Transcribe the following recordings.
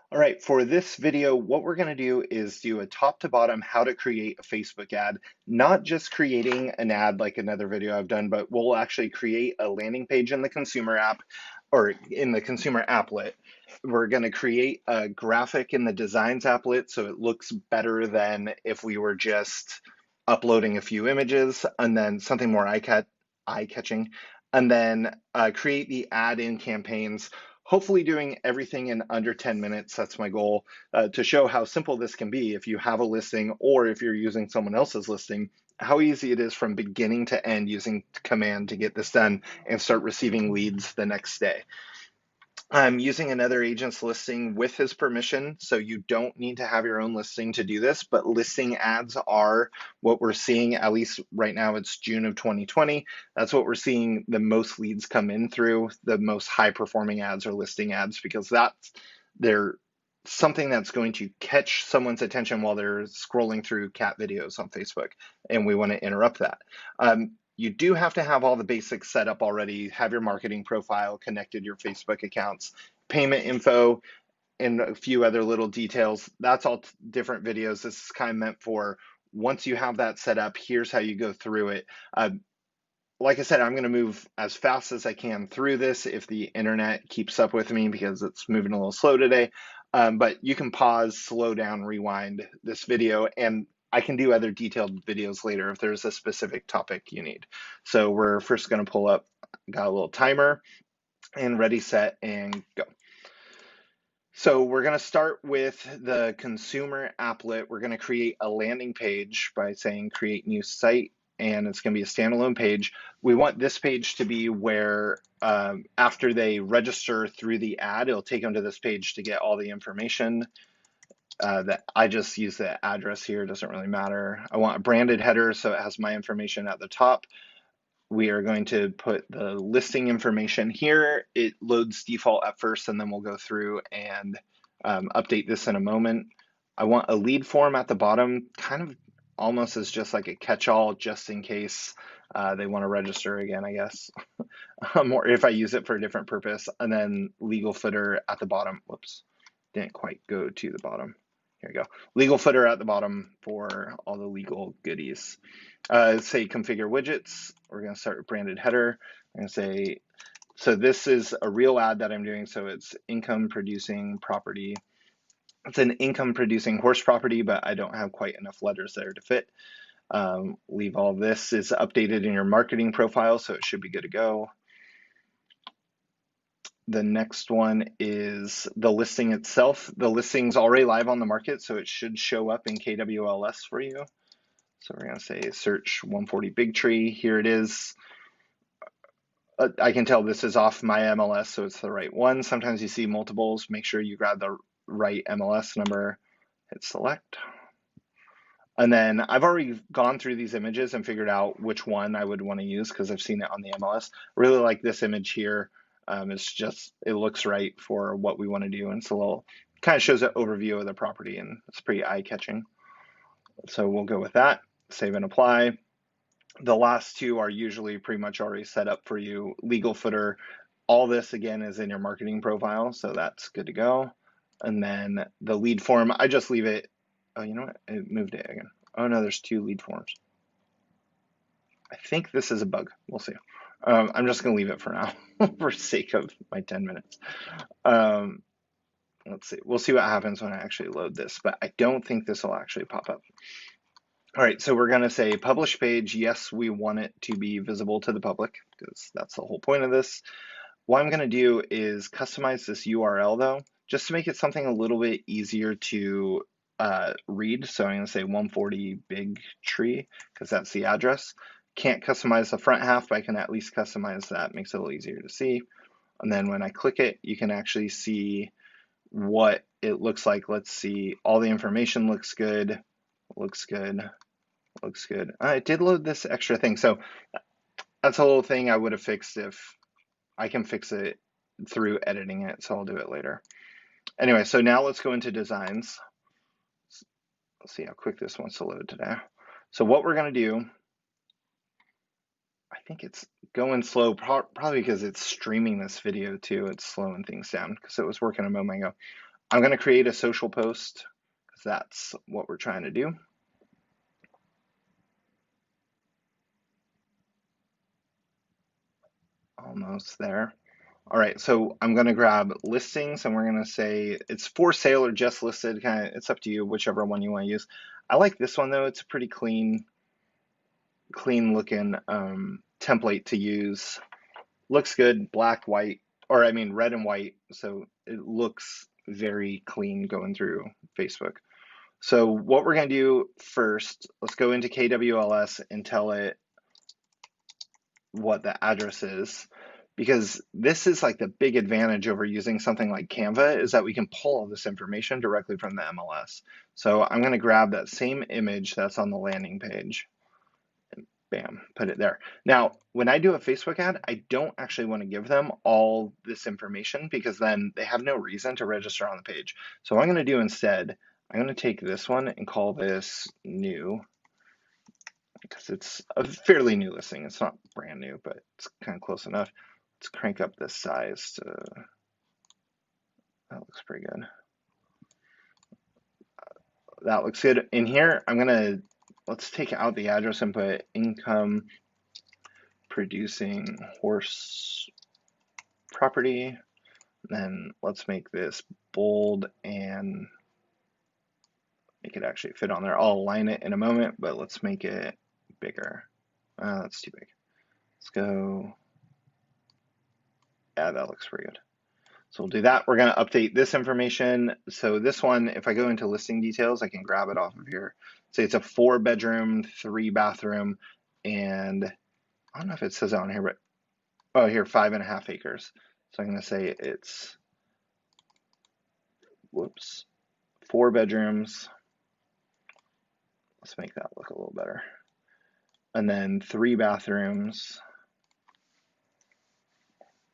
All right, for this video, what we're going to do is do a top to bottom how to create a Facebook ad, not just creating an ad like another video I've done, but we'll actually create a landing page in the consumer app or in the consumer applet. We're going to create a graphic in the designs applet so it looks better than if we were just uploading a few images, and then something more eye-catching, and then create the ad in campaigns, hopefully doing everything in under 10 minutes. That's my goal, to show how simple this can be if you have a listing or if you're using someone else's listing, how easy it is from beginning to end using command to get this done and start receiving leads the next day. I'm using another agent's listing with his permission, so you don't need to have your own listing to do this, but listing ads are what we're seeing, at least right now. It's June of 2020. That's what we're seeing the most leads come in through. The most high performing ads are listing ads because they're something that's going to catch someone's attention while they're scrolling through cat videos on Facebook, and we want to interrupt that. You do have to have all the basics set up already, have your marketing profile connected, your Facebook accounts, payment info, and a few other little details. That's all different videos. This is kind of meant for once you have that set up, here's how you go through it. Like I said, I'm going to move as fast as I can through this if the internet keeps up with me because it's moving a little slow today. But you can pause, slow down, rewind this video, and I can do other detailed videos later if there's a specific topic you need. So we're first going to pull up, got a little timer, and ready, set, and go. So we're going to start with the consumer applet. We're going to create a landing page by saying create new site, and it's going to be a standalone page. We want this page to be where after they register through the ad, it'll take them to this page to get all the information. That I just use the address here, doesn't really matter. I want a branded header so it has my information at the top. We are going to put the listing information here. It loads default at first, and then we'll go through and update this in a moment. I want a lead form at the bottom, kind of almost as just like a catch-all, just in case they want to register again, I guess, or if I use it for a different purpose. And then legal footer at the bottom. Whoops, didn't quite go to the bottom. Here we go. Legal footer at the bottom for all the legal goodies. Say configure widgets. We're going to start with branded header. I'm going to say, so this is a real ad that I'm doing. So it's income producing property. It's an income producing horse property, but I don't have quite enough letters there to fit. Leave all this is updated in your marketing profile, so it should be good to go. The next one is the listing itself. The listing's already live on the market, so it should show up in KWLS for you. So we're going to say search 140 Big Tree. Here it is. I can tell this is off my MLS, so it's the right one. Sometimes you see multiples. Make sure you grab the right MLS number, hit select. And then I've already gone through these images and figured out which one I would want to use because I've seen it on the MLS. I really like this image here. It's just, it looks right for what we want to do. And it's a little, kind of shows an overview of the property, and it's pretty eye-catching. So we'll go with that, save and apply. The last two are usually pretty much already set up for you. Legal footer, all this again is in your marketing profile, so that's good to go. And then the lead form, I just leave it. Oh, you know what? It moved it again. Oh no, there's two lead forms. I think this is a bug. We'll see. I'm just going to leave it for now for sake of my 10 minutes. Let's see. We'll see what happens when I actually load this, but I don't think this will actually pop up. All right, so we're going to say publish page. Yes, we want it to be visible to the public because that's the whole point of this. What I'm going to do is customize this URL though, just to make it something a little bit easier to read. So I'm going to say 140 Big Tree because that's the address. Can't customize the front half, but I can at least customize that. Makes it a little easier to see. And then when I click it, you can actually see what it looks like. Let's see. All the information looks good. Looks good. Looks good. It did load this extra thing. So that's a little thing I would have fixed if I can fix it through editing it. So I'll do it later. Anyway, so now let's go into designs. Let's see how quick this wants to load today. So what we're going to do, I think it's going slow, probably because it's streaming this video too. It's slowing things down because it was working a moment ago. I'm going to create a social post because that's what we're trying to do. Almost there. All right, so I'm going to grab listings and we're going to say it's for sale or just listed. Kind of, it's up to you, whichever one you want to use. I like this one though. It's a pretty clean looking template to use. Looks good, black, white, or I mean red and white. So it looks very clean going through Facebook. So what we're going to do first, let's go into KWLS and tell it what the address is, because this is like the big advantage over using something like Canva is that we can pull all this information directly from the MLS. So I'm going to grab that same image that's on the landing page and bam, put it there. Now, when I do a Facebook ad, I don't actually want to give them all this information because then they have no reason to register on the page. So what I'm going to do instead, I'm going to take this one and call this new, because it's a fairly new listing. It's not brand new, but it's kind of close enough. Let's crank up this size to, that looks pretty good. That looks good. In here, let's take out the address and put income producing horse property. Then let's make this bold and make it actually fit on there. I'll align it in a moment, but let's make it bigger. That's too big. Let's go. Yeah, that looks pretty good. So we'll do that. We're going to update this information. So this one, if I go into listing details, I can grab it off of here. Say it's a 4-bedroom, 3-bathroom, and I don't know if it says it on here, but oh, here, 5.5 acres. So I'm going to say it's, whoops, 4 bedrooms. Let's make that look a little better. And then 3 bathrooms.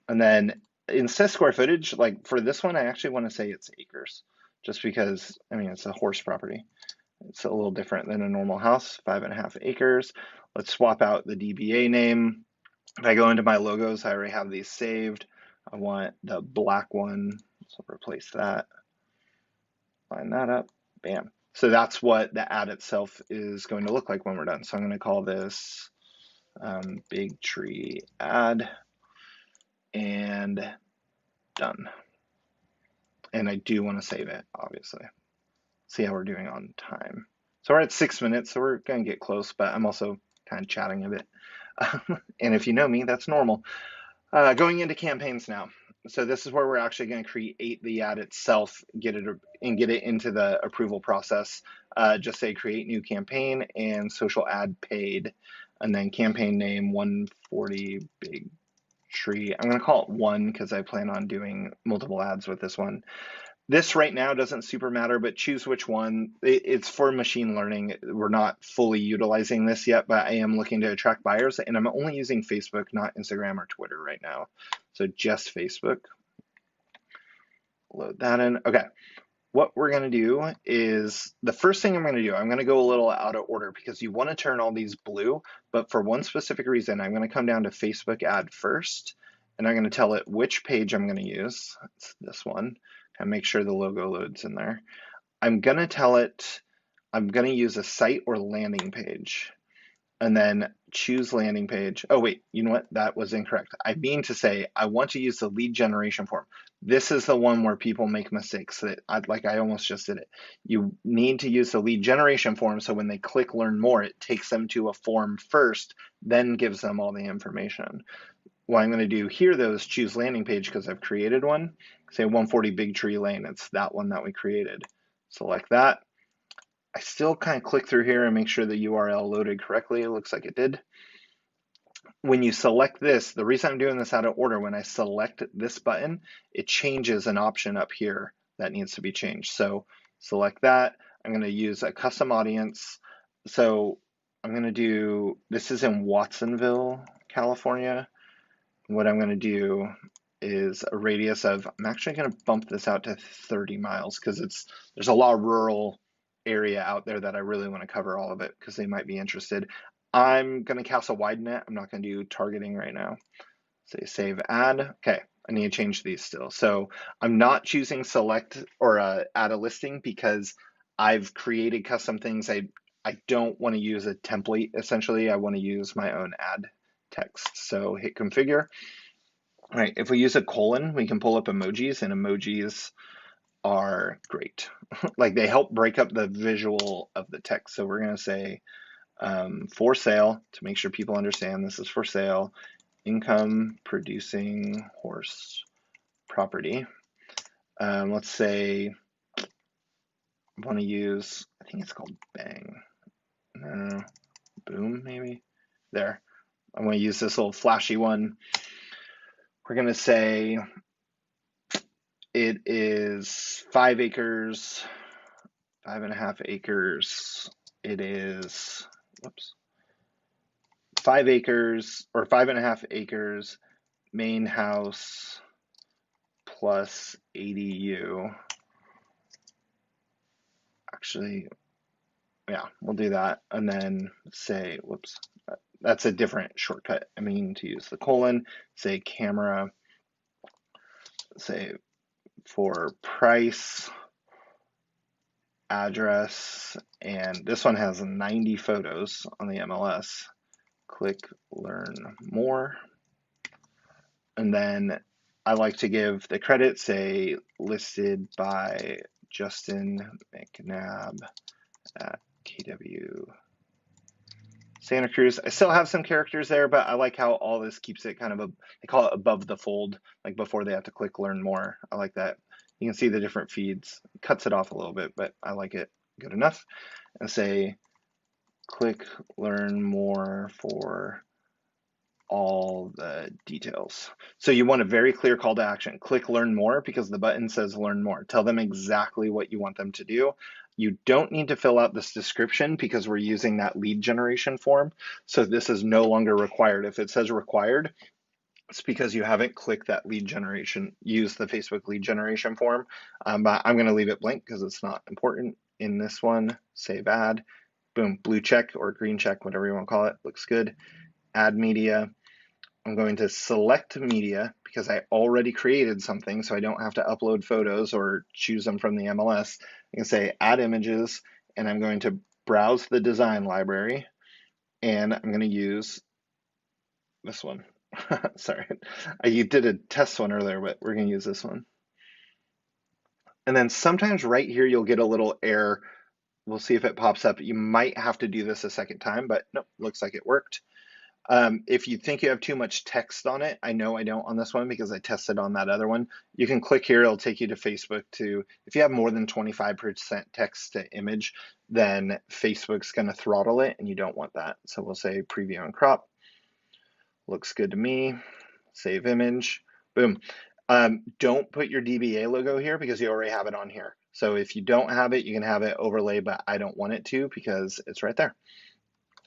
And then instead of square footage, like for this one, I actually want to say it's acres, just because, I mean, it's a horse property. It's a little different than a normal house, 5.5 acres. Let's swap out the DBA name. If I go into my logos, I already have these saved. I want the black one, so replace that. Line that up, bam. So that's what the ad itself is going to look like when we're done. So I'm going to call this Big Tree Ad, and done. And I do want to save it, obviously. See how we're doing on time. So we're at 6 minutes, so we're going to get close, but I'm also kind of chatting a bit. And if you know me, that's normal. Going into campaigns now. So this is where we're actually going to create the ad itself, get it into the approval process. Just say create new campaign and social ad paid, and then campaign name 140 Big Tree. I'm going to call it 1 because I plan on doing multiple ads with this one. This right now doesn't super matter, but choose which one. It's for machine learning. We're not fully utilizing this yet, but I am looking to attract buyers, and I'm only using Facebook, not Instagram or Twitter right now. So just Facebook. Load that in. Okay. What we're going to do is, the first thing I'm going to do, I'm going to go a little out of order because you want to turn all these blue, but for one specific reason, I'm going to come down to Facebook ad first, and I'm going to tell it which page I'm going to use. It's this one. And make sure the logo loads in there. I'm going to tell it I'm going to use a site or landing page, and then choose landing page. Oh, wait, you know what? That was incorrect. I mean to say I want to use the lead generation form. This is the one where people make mistakes that I almost just did it. You need to use the lead generation form so when they click learn more, it takes them to a form first, then gives them all the information. What I'm going to do here, though, is choose landing page because I've created one. Say 140 Big Tree Lane. It's that one that we created. Select that. I still kind of click through here and make sure the URL loaded correctly. It looks like it did. When you select this, the reason I'm doing this out of order, when I select this button, it changes an option up here that needs to be changed. So select that. I'm going to use a custom audience. So I'm going to do, this is in Watsonville, California. What I'm going to do is a radius of, I'm actually going to bump this out to 30 miles because there's a lot of rural area out there that I really want to cover all of it because they might be interested. I'm going to cast a wide net. I'm not going to do targeting right now. Say save ad. Okay, I need to change these still. So I'm not choosing select or add a listing because I've created custom things. I don't want to use a template. Essentially, I want to use my own ad text. So hit configure. All right, if we use a colon, we can pull up emojis, and emojis are great. Like they help break up the visual of the text. So we're going to say for sale to make sure people understand this is for sale. Income producing horse property. Let's say I want to use, I think it's called Bang. No, Boom, maybe. There. I want to use this little flashy one. We're going to say it is 5 acres, 5.5 acres. It is, whoops, 5 acres or 5.5 acres, main house plus ADU. Actually, yeah, we'll do that. And then say, whoops, that's a different shortcut. I mean to use the colon, say camera, say for price, address, and this one has 90 photos on the MLS. Click learn more. And then I like to give the credit, say listed by Justin McNabb at KW Santa Cruz. I still have some characters there, but I like how all this keeps it kind of they call it above the fold, like before they have to click learn more. I like that. You can see the different feeds. It cuts it off a little bit, but I like it good enough. And say click learn more for all the details. So you want a very clear call to action. Click learn more because the button says learn more. Tell them exactly what you want them to do. You don't need to fill out this description because we're using that lead generation form. So this is no longer required. If it says required, it's because you haven't clicked that lead generation, use the Facebook lead generation form. But I'm going to leave it blank because it's not important. In this one, save ad, boom, blue check or green check, whatever you want to call it, looks good. Add media. I'm going to select media because I already created something, so I don't have to upload photos or choose them from the MLS. I can say add images, and I'm going to browse the design library, and I'm going to use this one. Sorry, I did a test one earlier, but we're going to use this one. And then sometimes right here, you'll get a little error. We'll see if it pops up. You might have to do this a second time, but nope, looks like it worked. If you think you have too much text on it, I know I don't on this one because I tested on that other one. You can click here, it'll take you to Facebook to, if you have more than 25% text to image, then Facebook's gonna throttle it and you don't want that. So we'll say preview and crop. Looks good to me. Save image, boom. Don't put your DBA logo here because you already have it on here. So if you don't have it, you can have it overlay, but I don't want it to because it's right there.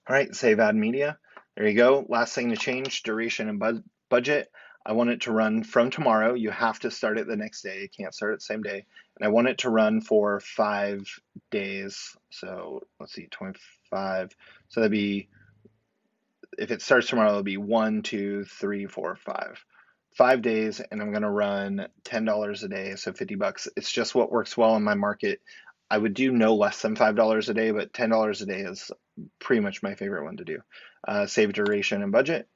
All right, save ad media. There you go. Last thing to change, duration and budget. I want it to run from tomorrow. You have to start it the next day. You can't start it the same day. And I want it to run for 5 days. So let's see, 25. So that'd be, if it starts tomorrow, it'll be 1, 2, 3, 4, 5. 5 days, and I'm gonna run $10 a day, so 50 bucks. It's just what works well in my market. I would do no less than $5 a day, but $10 a day is pretty much my favorite one to do. Save duration and budget.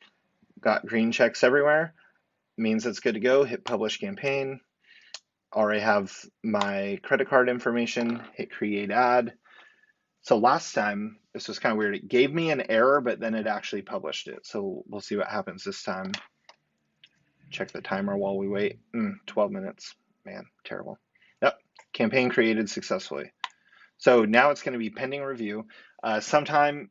Got green checks everywhere. Means it's good to go. Hit publish campaign. Already have my credit card information. Hit create ad. So last time, this was kind of weird. It gave me an error, but then it actually published it. So we'll see what happens this time. Check the timer while we wait. 12 minutes. Man, terrible. Yep, campaign created successfully. So now it's going to be pending review. Sometime,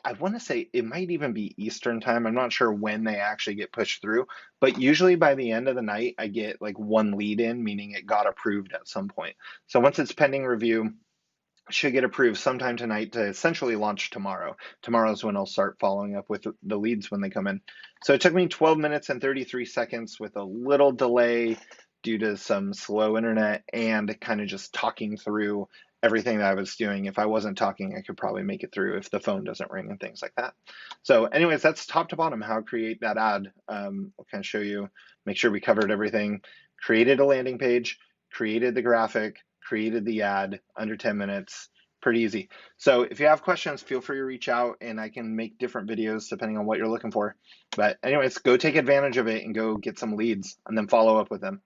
I want to say it might even be Eastern time. I'm not sure when they actually get pushed through, but usually by the end of the night, I get like one lead in, meaning it got approved at some point. So once it's pending review, it should get approved sometime tonight to essentially launch tomorrow. Tomorrow's when I'll start following up with the leads when they come in. So it took me 12 minutes and 33 seconds with a little delay due to some slow internet and kind of just talking through everything that I was doing. If I wasn't talking, I could probably make it through if the phone doesn't ring and things like that. So anyways, that's top to bottom how to create that ad. I'll kind of show you, make sure we covered everything. Created a landing page, created the graphic, created the ad under 10 minutes. Pretty easy. So if you have questions, feel free to reach out and I can make different videos depending on what you're looking for. But anyways, go take advantage of it and go get some leads and then follow up with them.